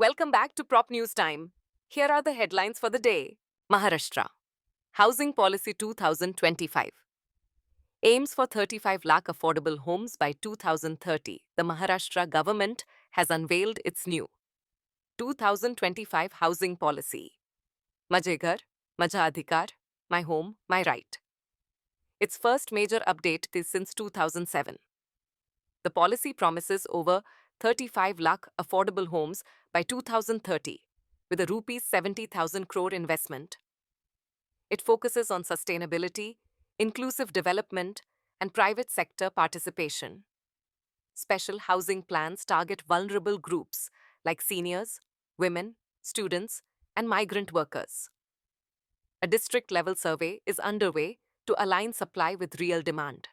Welcome back to Prop News Time. Here are the headlines for the day. Maharashtra Housing Policy 2025 aims for 35 lakh affordable homes by 2030. The Maharashtra government has unveiled its new 2025 housing policy. Majhe Ghar, Majha Adhikar, My Home, My Right. Its first major update is since 2007. The policy promises over 35 lakh affordable homes by 2030 with a rupees 70,000 crore investment. It focuses on sustainability, inclusive development, and private sector participation. Special housing plans target vulnerable groups like seniors, women, students, and migrant workers. A district-level survey is underway to align supply with real demand.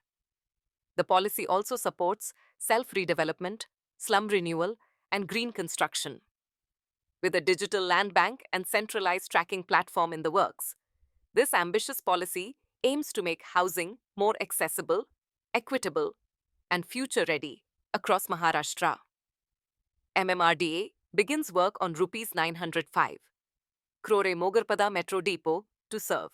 The policy also supports self-redevelopment, slum renewal, and green construction. With a digital land bank and centralized tracking platform in the works, this ambitious policy aims to make housing more accessible, equitable, and future-ready across Maharashtra. MMRDA begins work on Rs 905 crore Mogarpada Metro Depot to serve.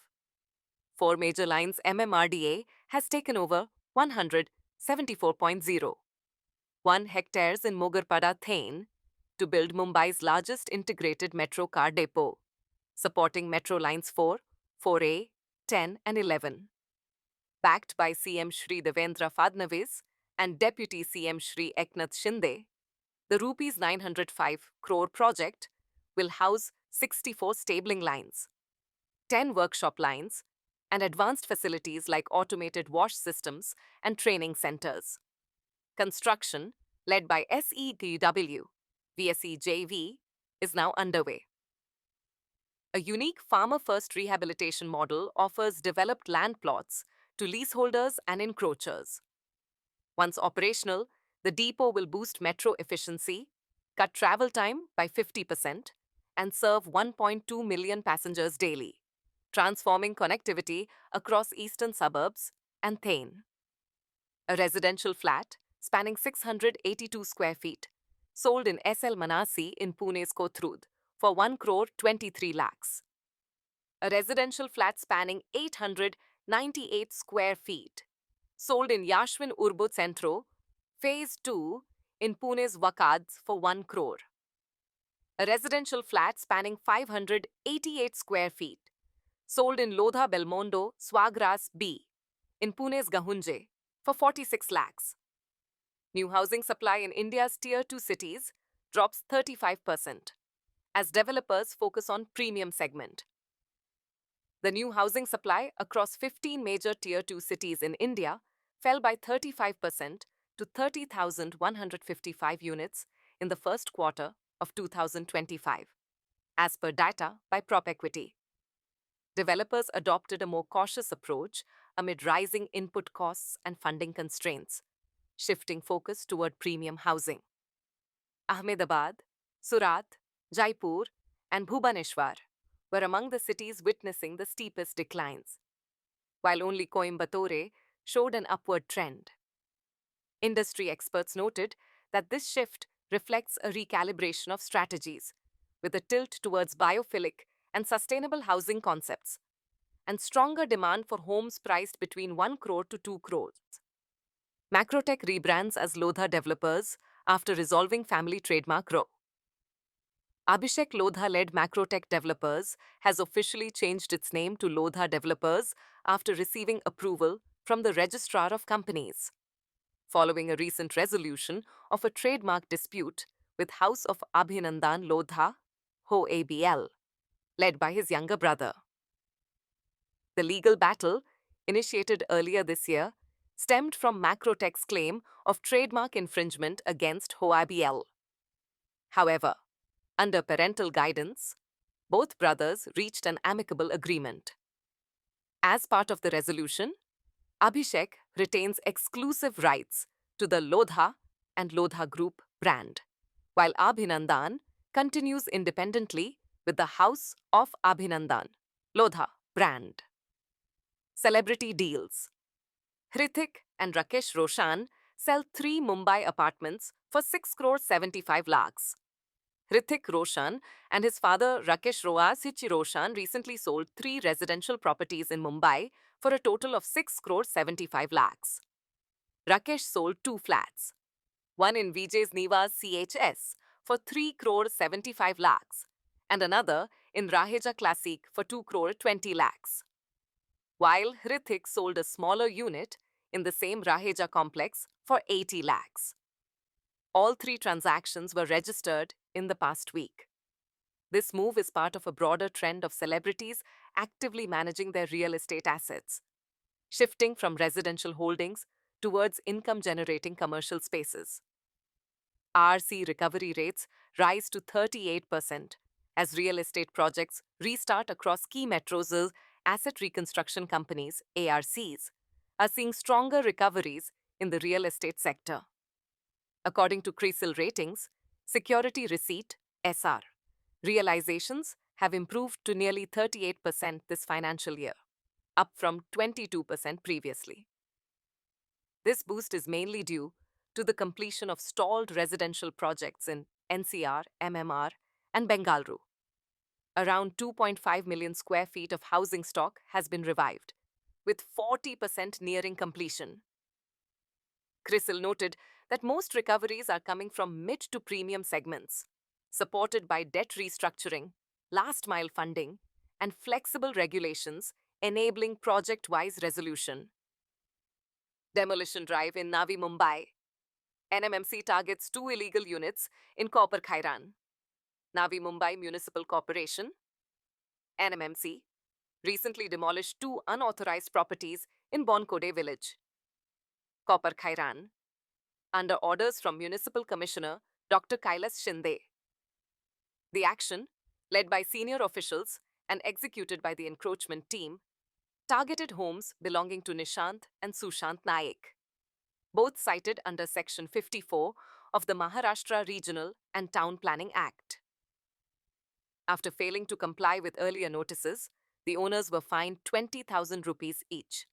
4 major lines MMRDA has taken over 174.01 hectares in Mogarpada, Thane to build Mumbai's largest integrated metro car depot, supporting Metro Lines 4, 4A, 10 and 11. Backed by CM Shri Devendra Fadnavis and Deputy CM Shri Eknath Shinde, the Rs 905 crore project will house 64 stabling lines, 10 workshop lines, and advanced facilities like automated wash systems and training centers. Construction, led by SETW, VSE JV, is now underway. A unique farmer-first rehabilitation model offers developed land plots to leaseholders and encroachers. Once operational, the depot will boost metro efficiency, cut travel time by 50%, and serve 1.2 million passengers daily, transforming connectivity across eastern suburbs and Thane. A residential flat spanning 682 square feet, sold in SL Manasi in Pune's Kothurud for 1 crore 23 lakhs. A residential flat spanning 898 square feet, sold in Yashwin Urbo Centro, Phase 2 in Pune's Wakads for 1 crore. A residential flat spanning 588 square feet, sold in Lodha Belmondo Swagras B in Pune's Gahunje for 46 lakhs. New housing supply in India's Tier 2 cities drops 35% as developers focus on premium segment. The new housing supply across 15 major Tier 2 cities in India fell by 35% to 30,155 units in the first quarter of 2025, as per data by PropEquity. Developers adopted a more cautious approach amid rising input costs and funding constraints, shifting focus toward premium housing. Ahmedabad, Surat, Jaipur, and Bhubaneswar were among the cities witnessing the steepest declines, while only Coimbatore showed an upward trend. Industry experts noted that this shift reflects a recalibration of strategies, with a tilt towards biophilic and sustainable housing concepts, and stronger demand for homes priced between 1 crore to 2 crores. Macrotech rebrands as Lodha Developers after resolving family trademark row. Abhishek Lodha-led Macrotech Developers has officially changed its name to Lodha Developers after receiving approval from the Registrar of Companies, following a recent resolution of a trademark dispute with House of Abhinandan Lodha, Ho ABL, led by his younger brother. The legal battle, initiated earlier this year, stemmed from Macrotech's claim of trademark infringement against Ho ABL. However, under parental guidance, both brothers reached an amicable agreement. As part of the resolution, Abhishek retains exclusive rights to the Lodha and Lodha Group brand, while Abhinandan continues independently with the House of Abhinandan, Lodha brand. Celebrity deals. Hrithik and Rakesh Roshan sell 3 Mumbai apartments for 6 crore 75 lakhs. Hrithik Roshan and his father Rakesh Roas Roshan recently sold 3 residential properties in Mumbai for a total of 6 crore 75 lakhs. Rakesh sold 2 flats, one in Vijay's Nivas CHS for 3 crore 75 lakhs and another in Raheja Classic for 2 crore 20 lakhs. While Hrithik sold a smaller unit in the same Raheja complex for 80 lakhs. All 3 transactions were registered in the past week. This move is part of a broader trend of celebrities actively managing their real estate assets, shifting from residential holdings towards income-generating commercial spaces. RC recovery rates rise to 38% as real estate projects restart across key metros. Asset reconstruction companies, ARCs, are seeing stronger recoveries in the real estate sector. According to CRISIL ratings, security receipt, SR, realizations have improved to nearly 38% this financial year, up from 22% previously. This boost is mainly due to the completion of stalled residential projects in NCR, MMR, and Bengaluru. Around 2.5 million square feet of housing stock has been revived, with 40% nearing completion. CRISIL noted that most recoveries are coming from mid to premium segments, supported by debt restructuring, last-mile funding, and flexible regulations enabling project-wise resolution. Demolition drive in Navi Mumbai. NMMC targets 2 illegal units in Copper Khairan. Navi Mumbai Municipal Corporation, NMMC, recently demolished 2 unauthorized properties in Bonkode village, Copper Khairan, under orders from Municipal Commissioner Dr. Kailas Shinde. The action, led by senior officials and executed by the encroachment team, targeted homes belonging to Nishant and Sushant Naik, both cited under Section 54 of the Maharashtra Regional and Town Planning Act. After failing to comply with earlier notices, the owners were fined 20,000 rupees each.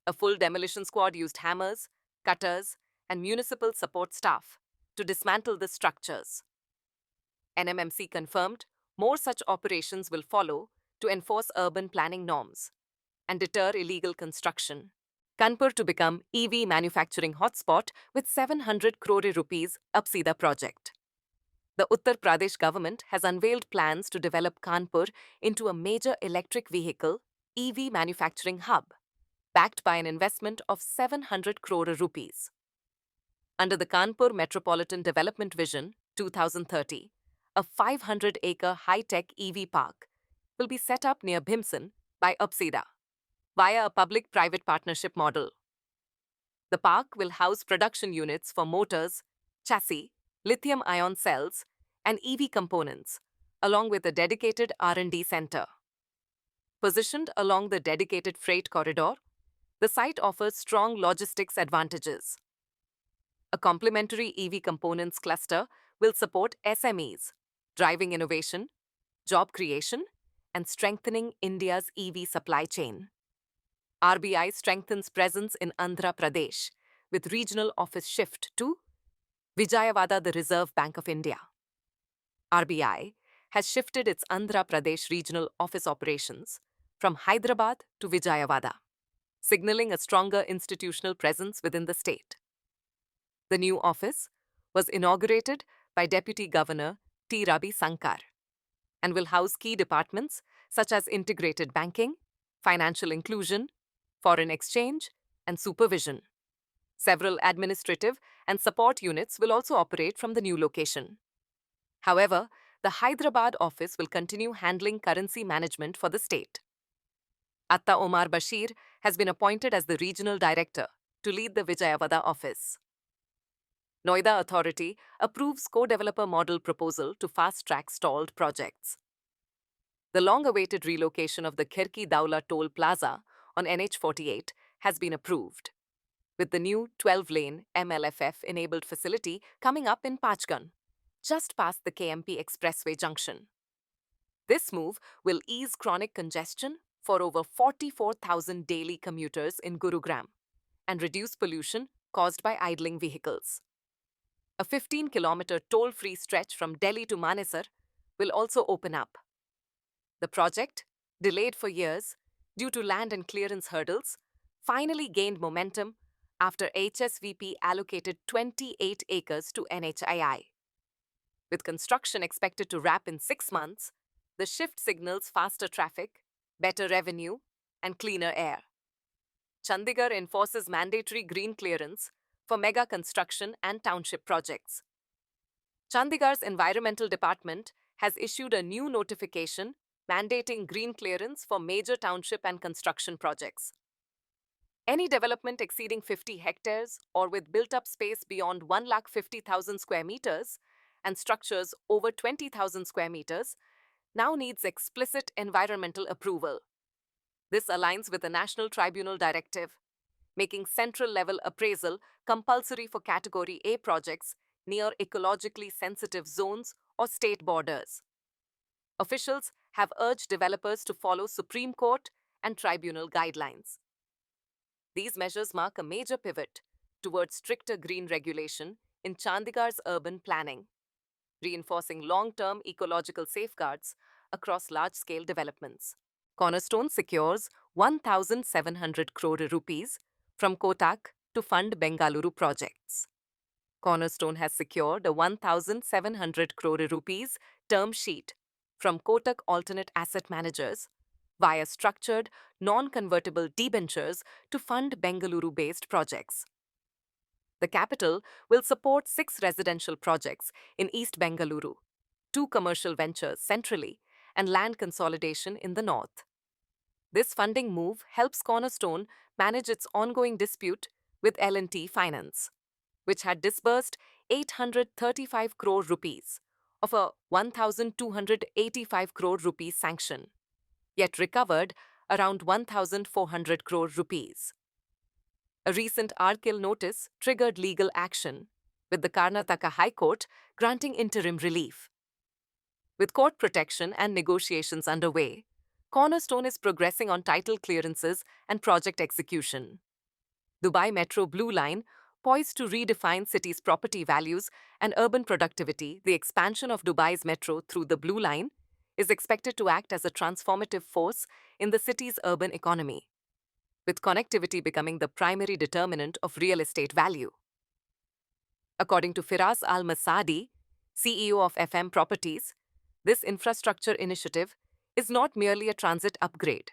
A full demolition squad used hammers, cutters, and municipal support staff to dismantle the structures. NMMC confirmed more such operations will follow to enforce urban planning norms and deter illegal construction. Kanpur to become EV manufacturing hotspot with 700 crore rupees Upsida project. The Uttar Pradesh government has unveiled plans to develop Kanpur into a major electric vehicle EV manufacturing hub, backed by an investment of 700 crore rupees. Under the Kanpur Metropolitan Development Vision 2030, a 500-acre high-tech EV park will be set up near Bhimsen by Upsida via a public-private partnership model. The park will house production units for motors, chassis, lithium-ion cells, and EV components, along with a dedicated R&D center. Positioned along the dedicated freight corridor, the site offers strong logistics advantages. A complementary EV components cluster will support SMEs, driving innovation, job creation, and strengthening India's EV supply chain. RBI strengthens presence in Andhra Pradesh with regional office shift to Vijayawada, the Reserve Bank of India. RBI has shifted its Andhra Pradesh regional office operations from Hyderabad to Vijayawada, signaling a stronger institutional presence within the state. The new office was inaugurated by Deputy Governor T. Ravi Sankar and will house key departments such as integrated banking, financial inclusion, foreign exchange, and supervision. Several administrative and support units will also operate from the new location. However, the Hyderabad office will continue handling currency management for the state. Atta Omar Bashir has been appointed as the regional director to lead the Vijayawada office. Noida Authority approves co-developer model proposal to fast-track stalled projects. The long-awaited relocation of the Khirki Daula Toll Plaza on NH48 has been approved, with the new 12-lane MLFF-enabled facility coming up in Pachgan, just past the KMP Expressway junction. This move will ease chronic congestion for over 44,000 daily commuters in Gurugram and reduce pollution caused by idling vehicles. A 15-kilometer toll-free stretch from Delhi to Manesar will also open up. The project, delayed for years due to land and clearance hurdles, finally gained momentum after HSVP allocated 28 acres to NHAI. With construction expected to wrap in 6 months, the shift signals faster traffic, better revenue, and cleaner air. Chandigarh enforces mandatory green clearance for mega construction and township projects. Chandigarh's Environmental Department has issued a new notification mandating green clearance for major township and construction projects. Any development exceeding 50 hectares or with built-up space beyond 150,000 square meters and structures over 20,000 square meters now needs explicit environmental approval. This aligns with the National Tribunal Directive, making central-level appraisal compulsory for Category A projects near ecologically sensitive zones or state borders. Officials have urged developers to follow Supreme Court and tribunal guidelines. These measures mark a major pivot towards stricter green regulation in Chandigarh's urban planning, reinforcing long-term ecological safeguards across large-scale developments. Cornerstone secures 1,700 crore rupees from Kotak to fund Bengaluru projects. Cornerstone has secured a 1,700 crore rupees term sheet from Kotak Alternate Asset Managers via structured, non-convertible debentures to fund Bengaluru-based projects. The capital will support 6 residential projects in East Bengaluru, 2 commercial ventures centrally, and land consolidation in the north. This funding move helps Cornerstone manage its ongoing dispute with L&T Finance, which had disbursed 835 crore rupees of a 1,285 crore rupees sanction, yet recovered around 1,400 crore rupees. A recent RKIL notice triggered legal action, with the Karnataka High Court granting interim relief. With court protection and negotiations underway, Cornerstone is progressing on title clearances and project execution. Dubai Metro Blue Line, poised to redefine cities' property values and urban productivity, the expansion of Dubai's metro through the Blue Line is expected to act as a transformative force in the city's urban economy, with connectivity becoming the primary determinant of real estate value. According to Firas Al-Masadi, CEO of FM Properties, this infrastructure initiative is not merely a transit upgrade,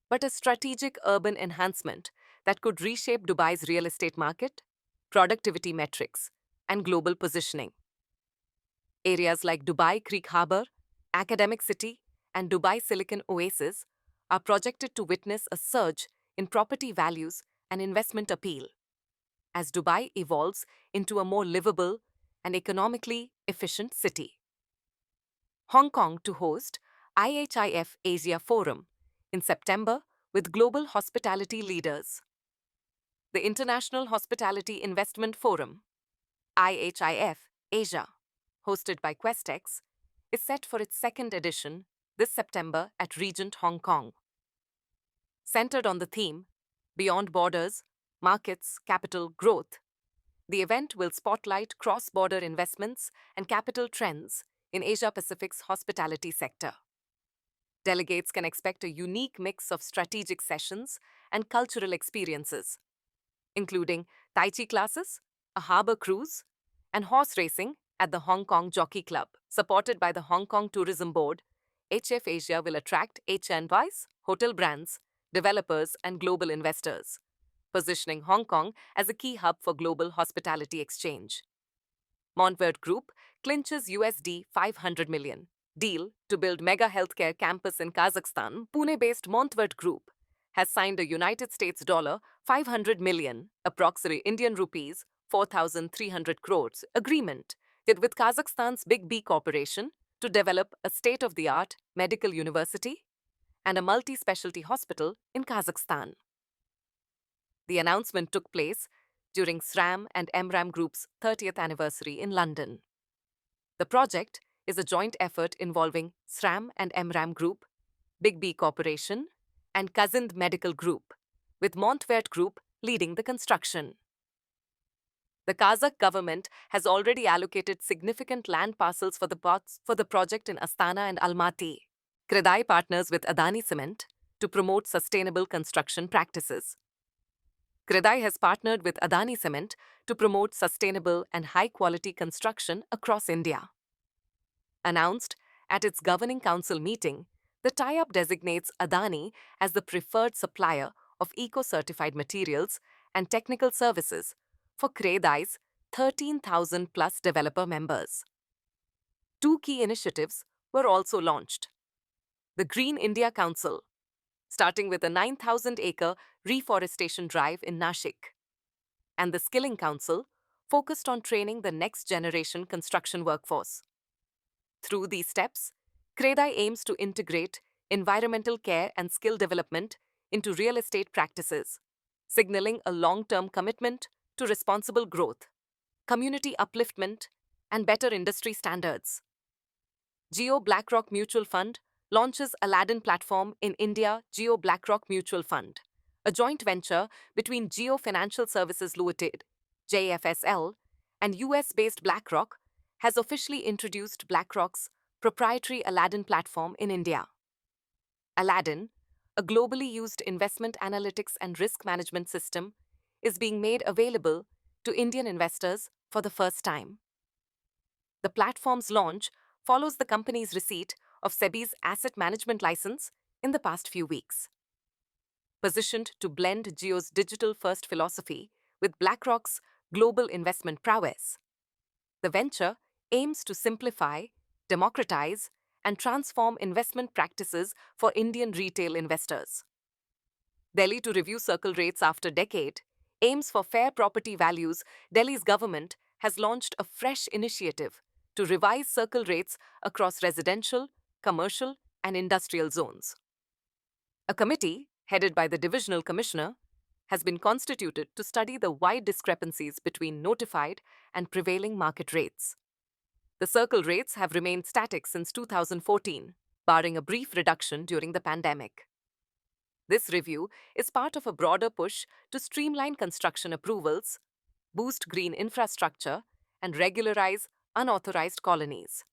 but a strategic urban enhancement that could reshape Dubai's real estate market, productivity metrics, and global positioning. Areas like Dubai Creek Harbour, Academic City, and Dubai Silicon Oasis are projected to witness a surge in property values and investment appeal as Dubai evolves into a more livable and economically efficient city. Hong Kong to host IHIF Asia Forum in September with global hospitality leaders. The International Hospitality Investment Forum, IHIF Asia, hosted by Questex, is set for its second edition this September at Regent Hong Kong. Centered on the theme, Beyond Borders, Markets, Capital, Growth, the event will spotlight cross-border investments and capital trends in Asia-Pacific's hospitality sector. Delegates can expect a unique mix of strategic sessions and cultural experiences, including Tai Chi classes, a harbour cruise, and horse racing at the Hong Kong Jockey Club. Supported by the Hong Kong Tourism Board, HF Asia will attract HNYs, hotel brands, developers, and global investors, positioning Hong Kong as a key hub for global hospitality exchange. Montverde Group clinches USD 500 million deal to build mega healthcare campus in Kazakhstan. Pune-based Montverde Group has signed a United States $500 million, approximately Indian rupees 4,300 crores, agreement with Kazakhstan's Big B Corporation to develop a state-of-the-art medical university and a multi-specialty hospital in Kazakhstan. The announcement took place during SRAM and MRAM Group's 30th anniversary in London. The project is a joint effort involving SRAM and MRAM Group, Big B Corporation, and Kazind Medical Group, with Montverde Group leading the construction. The Kazakh government has already allocated significant land parcels for the project in Astana and Almaty. Kredai partners with Adani Cement to promote sustainable construction practices. Kredai has partnered with Adani Cement to promote sustainable and high-quality construction across India. Announced at its Governing Council meeting, the tie-up designates Adani as the preferred supplier of eco-certified materials and technical services for Kredai's 13,000 plus developer members. Two key initiatives were also launched. The Green India Council, starting with a 9,000-acre reforestation drive in Nashik, and the Skilling Council, focused on training the next-generation construction workforce. Through these steps, Kredai aims to integrate environmental care and skill development into real estate practices, signaling a long-term commitment to responsible growth, community upliftment, and better industry standards. Jio BlackRock Mutual Fund launches Aladdin platform in India. Jio BlackRock Mutual Fund, a joint venture between Jio Financial Services Limited, JFSL, and US-based BlackRock, has officially introduced BlackRock's proprietary Aladdin platform in India. Aladdin, a globally used investment analytics and risk management system, is being made available to Indian investors for the first time. The platform's launch follows the company's receipt of SEBI's asset management license in the past few weeks. Positioned to blend Jio's digital-first philosophy with BlackRock's global investment prowess, the venture aims to simplify, democratize, and transform investment practices for Indian retail investors. Delhi to review circle rates after decade aims for fair property values. Delhi's government has launched a fresh initiative to revise circle rates across residential, commercial, and industrial zones. A committee, headed by the Divisional Commissioner, has been constituted to study the wide discrepancies between notified and prevailing market rates. The circle rates have remained static since 2014, barring a brief reduction during the pandemic. This review is part of a broader push to streamline construction approvals, boost green infrastructure, and regularize unauthorized colonies.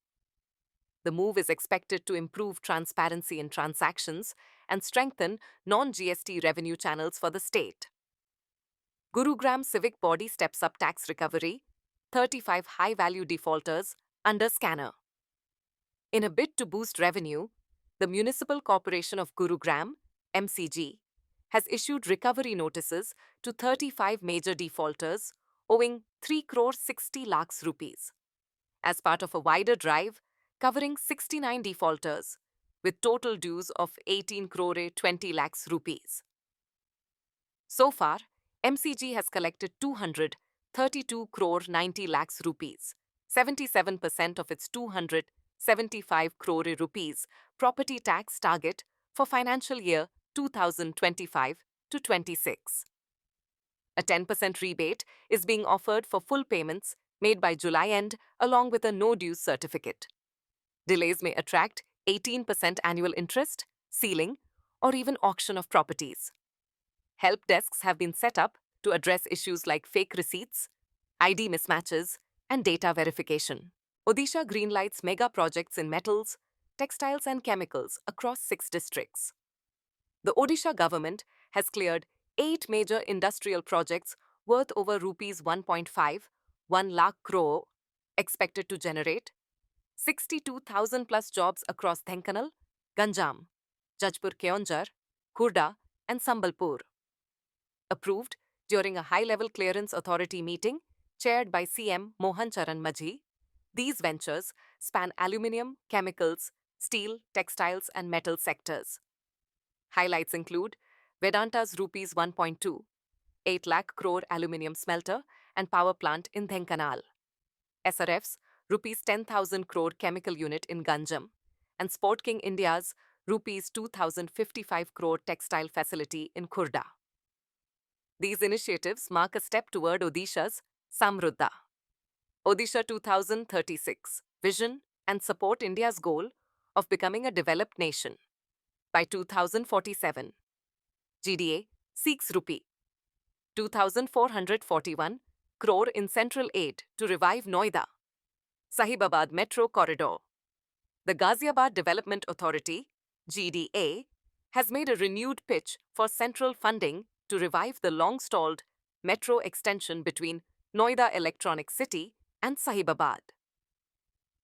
The move is expected to improve transparency in transactions and strengthen non-GST revenue channels for the state. Gurugram Civic Body steps up tax recovery, 35 high-value defaulters under scanner. In a bid to boost revenue, the Municipal Corporation of Gurugram, MCG, has issued recovery notices to 35 major defaulters owing 3 crore 60 lakhs rupees, as part of a wider drive covering 69 defaulters with total dues of 18 crore 20 lakhs rupees. So far, MCG has collected 232 crore 90 lakhs rupees, 77% of its 275 crore rupees property tax target for financial year 2025 to 26. A 10% rebate is being offered for full payments made by July end along with a no-dues certificate. Delays may attract 18% annual interest, ceiling, or even auction of properties. Help desks have been set up to address issues like fake receipts, ID mismatches, and data verification. Odisha greenlights mega projects in metals, textiles, and chemicals across 6 districts. The Odisha government has cleared 8 major industrial projects worth over rupees 1.51 lakh crore, expected to generate 62,000 plus jobs across Dhenkanal, Ganjam, Jajpur Keonjhar, Khurda, and Sambalpur. Approved during a high-level clearance authority meeting chaired by CM Mohan Charan Majhi, these ventures span aluminium, chemicals, steel, textiles, and metal sectors. Highlights include Vedanta's rupees 1.28 lakh crore aluminium smelter and power plant in Dhenkanal, SRF's rupees 10,000 crore chemical unit in Ganjam, and Sport King India's rupees 2,055 crore textile facility in Khurda. These initiatives mark a step toward Odisha's Samruddha Odisha 2036 vision and support India's goal of becoming a developed nation. By 2047, GDA seeks rupee 2,441 crore in central aid to revive Noida, Sahibabad Metro Corridor. The Ghaziabad Development Authority, GDA, has made a renewed pitch for central funding to revive the long-stalled metro extension between Noida Electronic City and Sahibabad.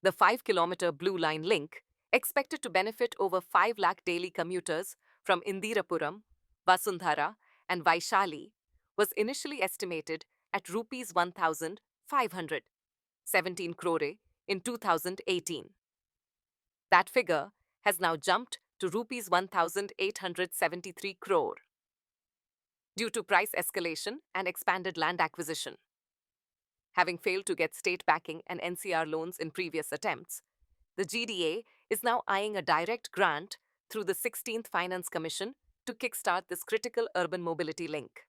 The 5-kilometer Blue Line link, expected to benefit over 5 lakh daily commuters from Indirapuram, Vasundhara, and Vaishali, was initially estimated at rupees 1,517 crore in 2018. That figure has now jumped to rupees 1,873 crore due to price escalation and expanded land acquisition. Having failed to get state backing and NCR loans in previous attempts, the GDA is now eyeing a direct grant through the 16th Finance Commission to kickstart this critical urban mobility link.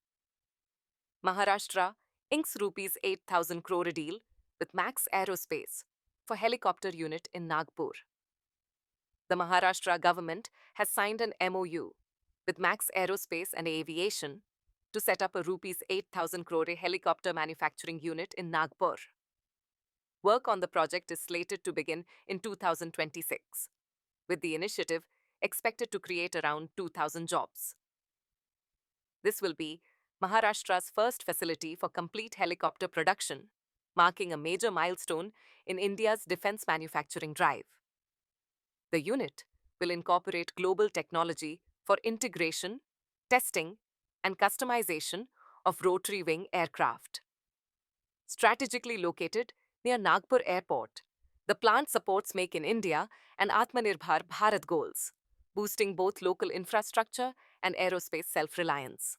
Maharashtra inks rupees 8,000 crore deal with Max Aerospace for helicopter unit in Nagpur. The Maharashtra government has signed an MOU with Max Aerospace and Aviation to set up a rupees 8,000 crore helicopter manufacturing unit in Nagpur. Work on the project is slated to begin in 2026, with the initiative expected to create around 2,000 jobs. This will be Maharashtra's first facility for complete helicopter production, marking a major milestone in India's defense manufacturing drive. The unit will incorporate global technology for integration, testing, and customization of rotary wing aircraft. Strategically located near Nagpur Airport, the plant supports Make in India and Atmanirbhar Bharat goals, boosting both local infrastructure and aerospace self-reliance.